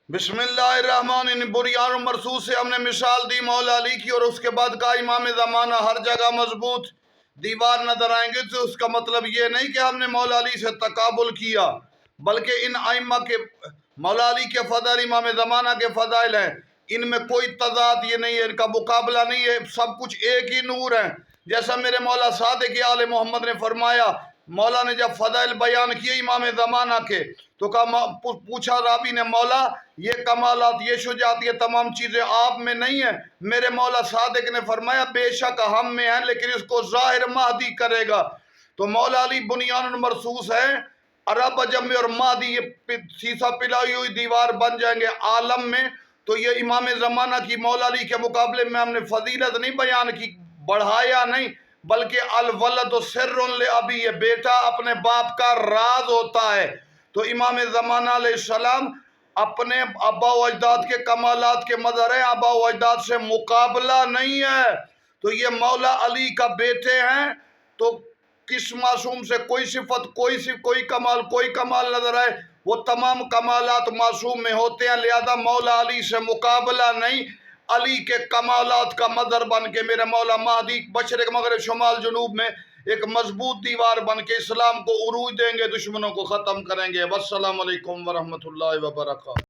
बिस्मिल्लाहिर्रहमानिर्रहीम। बुरियान मरसूद से हमने मिसाल दी मौला अली की, और उसके बाद कहा इमाम ज़माना हर जगह मजबूत दीवार नजर आएंगे। तो उसका मतलब ये नहीं कि हमने मौला अली से तकाबुल किया, बल्कि इन आइम्मा के मौला अली के फ़ज़ाइल इमाम ज़माना के फ़ज़ाइल हैं, इनमें कोई तज़ाद ये नहीं है, इनका मुकाबला नहीं है, सब कुछ एक ही नूर है। जैसा मेरे मौला सादिक़ आले मोहम्मद ने फरमाया, मौला ने जब फ़ज़ाइल बयान किए इमाम ज़माना के, तो कहा पूछा रावी ने, मौला ये कमालात, ये शुजात, ये तमाम चीज़ें आप में नहीं है? मेरे मौला सादिक ने फरमाया बेशक हम में है, लेकिन इसको ज़ाहिर महदी करेगा। तो मौला अली बुनियान मरसूस है, अरब अजम में, और महदी ये सीसा पिलाई हुई दीवार बन जाएंगे आलम में। तो ये इमाम ज़माना की मौला अली के मुकाबले में हमने फजीलत नहीं बयान की, बढ़ाया नहीं, बल्कि अल-वलद सिर्रुन लिअबी, ये बेटा अपने बाप का राज होता है। तो इमाम ज़माना अलैहिस्सलाम अपने अब्बा व अजदाद के कमालात के मज़हर हैं, अब्बा व अजदाद से मुकाबला नहीं है। तो ये मौला अली का बेटे हैं, तो किस मासूम से कोई सिफत, कोई कमाल नजर आए, वो तमाम कमालात मासूम में होते हैं। लिहाजा मौला अली से मुकाबला नहीं, अली के कमालात का मदर बन के मेरे मौला महदी मशरिक़ मग़रिब शुमाल जुनूब में एक मजबूत दीवार बन के इस्लाम को उरूज देंगे, दुश्मनों को ख़त्म करेंगे। वस्सलामु अलैकुम वरहमतुल्लाहि वबरकातुहू।